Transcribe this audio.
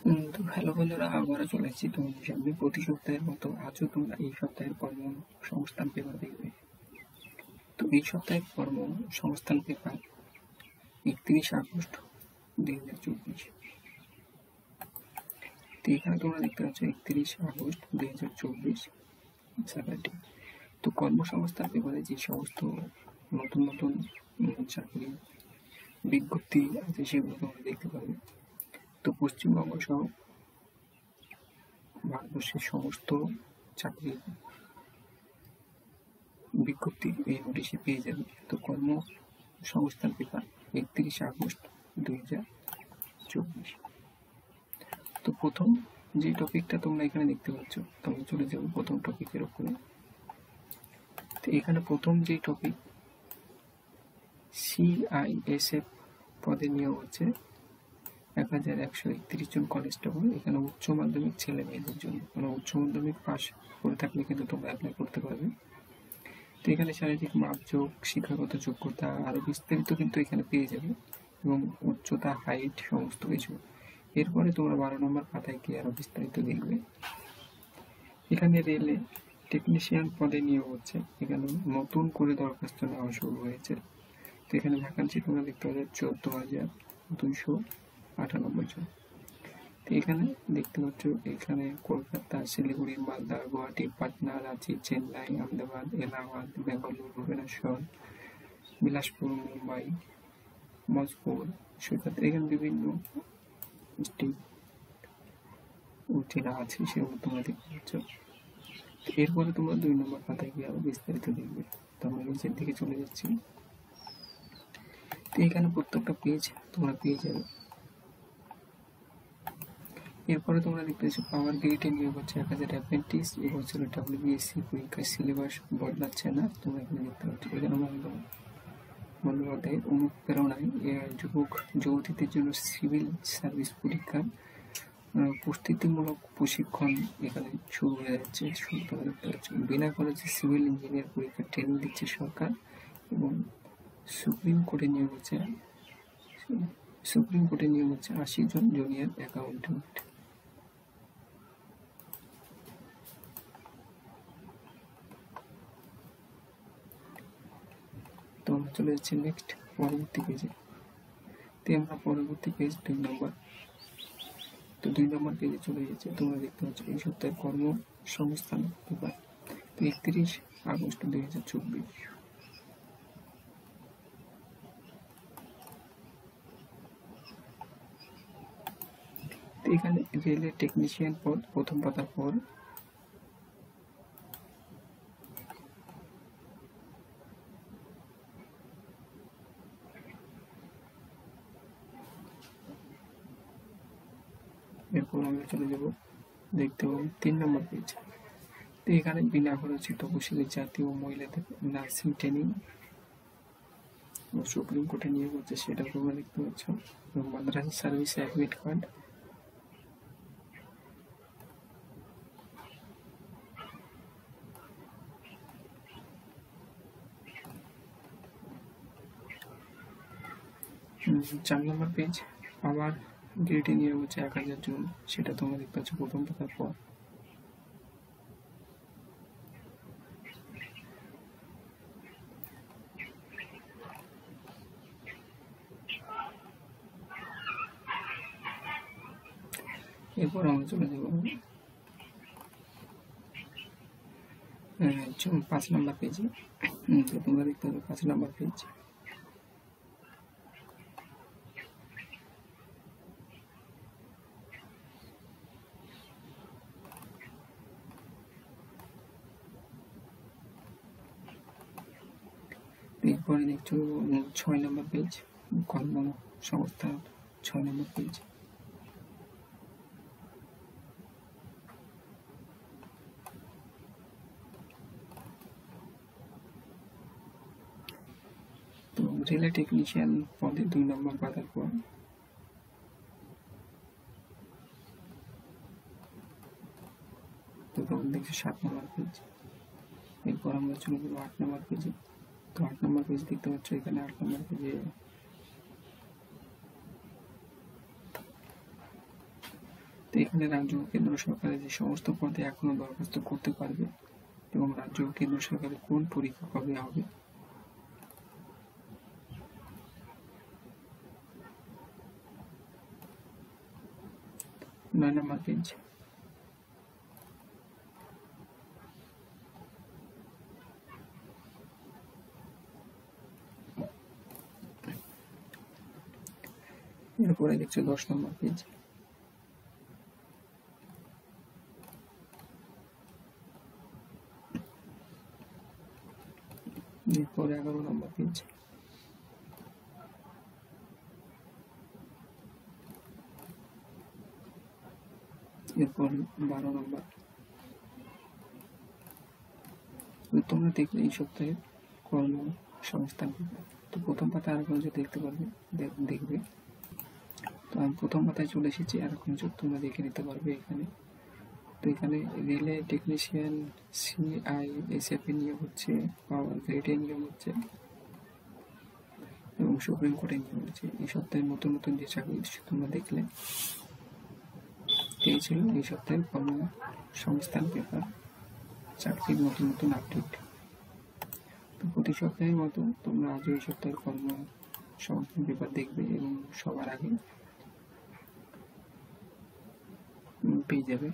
তো হ্যালো বন্ধুরা, আবারও চলে এসেছি তোমাদের সামনে প্রতি সপ্তাহের মতো। আজও তোমরা এই সপ্তাহের কর্মসংস্থান পেপার দেখবে। তো এই সপ্তাহের কর্মসংস্থান পেপার 31 আগস্ট 2024। তো এখানে তোমরা দেখতে পাচ্ছ 31 আগস্ট 2024 স্যাটারডে। তো কর্মসংস্থান পেপারে যে সমস্ত নতুন নতুন চাকরি বিজ্ঞপ্তি আছে সেগুলো তোমরা দেখতে পাবে। তো পশ্চিমবঙ্গ সহ ভারতবর্ষের সমস্ত চাকরির বিজ্ঞপ্তি এই নোটিশে পেয়ে যাবে। তো কর্মসংস্থান পেপার 31 আগস্ট 2024। তো প্রথম যে টপিকটা তোমরা এখানে দেখতে পাচ্ছ, তোমরা চলে যাবো প্রথম টপিকের উপরে। তো এখানে প্রথম যে টপিক, CISF পদে নিয়োগ হচ্ছে 1131 জন কনস্টেবল। এখানে উচ্চ মাধ্যমিক ছেলে মেয়েদের জন্য, মানে উচ্চ মাধ্যমিক পাস করে থাকলে কিন্তু তোমরা অ্যাপ্লাই করতে পারবে। তো এখানে শারীরিক মাপযোগ, শিক্ষাগত যোগ্যতা আরো বিস্তারিত কিন্তু এখানে পেয়ে যাবে, এবং উচ্চতা, হাইট সমস্ত কিছু। এরপরে তোমরা 12 নম্বর পাতায় গিয়ে আরো বিস্তারিত দেখবে। এখানে রেলে টেকনিশিয়ান পদে নিয়োগ হচ্ছে। এখানে নতুন করে দরখাস্ত নেওয়া শুরু হয়েছে। তো এখানে ভ্যাকান্সি তোমরা দেখতে পাচ্ছ 14,298 জন। তো এখানে দেখতে পাচ্ছ, এখানে কলকাতা, শিলিগুড়ি, মালদা, গুয়াহাটি, পাটনা, রাঁচি, চেন্নাই, আহমেদাবাদ, এলাহাবাদ, বেঙ্গালুরু, ভুবনেশ্বর, বিলাসপুর, মুম্বাই, মজপুর, সৈকত, এখানে বিভিন্ন ডিস্ট্রিক্ট জেলা আছে, সেগুলো তোমরা দেখতে পাচ্ছ। এরপরে তোমরা 2 নম্বর পাতায় গিয়ে আরো বিস্তারিত দেখবে। তো আমরা নিচের দিকে চলে যাচ্ছি। তো এখানে প্রত্যেকটা পেজ তোমরা পেয়ে যাবে। এরপরে তোমরা দেখতে পাচ্ছ পাওয়ার গ্রিডে নিয়োগ হচ্ছে 1000 অ্যাপ্রেন্টিস। এবছর WBSC পরীক্ষার সিলেবাস বদলাচ্ছে না, তোমরা এখানে দেখতে পাচ্ছ। এখানে বন্দ্যোপাধ্যায়ের অনুপ্রেরণায় যুবক যুবতীদের জন্য সিভিল সার্ভিস পরীক্ষার প্রস্তুতিমূলক প্রশিক্ষণ এখানে শুরু হয়ে যাচ্ছে। তোমরা দেখতে পাচ্ছ বিনা খরচে সিভিল ইঞ্জিনিয়ার পরীক্ষার ট্রেনিং দিচ্ছে সরকার। এবং সুপ্রিম কোর্টে নিয়োগ হচ্ছে 80 জন জুনিয়র অ্যাকাউন্টেন্ট। তো আমরা চলে যাচ্ছি নেক্সট পরবর্তী পেজে। তো আমরা পরবর্তী পেজ 2 নম্বর। তো 2 নম্বর পেজে চলে যাচ্ছে। তোমরা দেখতে পাচ্ছ এই সপ্তাহের কর্মসংস্থান পেপার 31 আগস্ট 2024। এখানে রেলের টেকনিশিয়ান পদ প্রথম পাতার পর এরপর আমরা চলে যাব, দেখতে পাবো 3 নম্বর পেজ। তো এখানে বিনা খরচে তপশিলি জাতি ও মহিলাদের নার্সিং ট্রেনিং সুপ্রিম কোর্টে নিয়োগ হচ্ছে, সেটা তোমরা দেখতে পাচ্ছ। মাদ্রাসা সার্ভিস অ্যাডমিট কার্ড। চার নম্বর পেজ, আবার গ্রেডে নিয়োগ হচ্ছে 1000 জন, সেটা তোমরা দেখতে পাচ্ছ প্রথম পাতার পর। এরপর আমরা চলে যাব 5 নম্বর পেজে। তো তোমরা দেখতে পাচ্ছ 5 নম্বর পেজ। এরপরে দেখছো 6 নম্বর পেজ, কর্মসংস্থান 6 নম্বর পেজ। তো রেলে টেকনিশিয়ান পদে 2 নম্বর পাতার পর। তো তখন দেখছো 7 নম্বর পেজ। এরপর আমরা চলে যাবো 8 নম্বর পেজে। তো 8 নম্বর পেজ দেখতে পাচ্ছ। এখানে 8 নম্বর পেজে এখানে রাজ্য ও কেন্দ্র সরকারের যে সমস্ত পদে এখনো দরখাস্ত করতে পারবে এবং রাজ্য ও কেন্দ্র সরকারের কোন পরীক্ষা কবে হবে। 9 নম্বর পেজ। এরপরে দেখছো 10 নম্বর পেজ। এরপরে 11 নম্বর পেজ। এরপর 12 নম্বর। তোমরা দেখবে এই সপ্তাহে কর্মসংস্থান পেপার। তো প্রথম পাতা আর কোনো দেখতে পারবে, দেখবে। তো আমি প্রথম পাতায় চলে এসেছি, আর এখন তোমরা দেখে নিতে পারবে এখানে। তো এখানে রিলে টেকনিশিয়ান CISF এর নিয়োগ হচ্ছে, পাওয়ার গ্রিডের নিয়োগ হচ্ছে এবং সুপ্রিম কোর্টের নিয়োগ হচ্ছে। এই সপ্তাহে নতুন নতুন যে চাকরি তোমরা দেখলে, এই ছিল এই সপ্তাহের কর্মসংস্থান পেপার, চাকরির নতুন নতুন আপডেট। তো প্রতি সপ্তাহের মতো তোমরা আজও এই সপ্তাহের কর্মসংস্থান পেপার দেখবে এবং সবার আগে পেয়ে যাবে।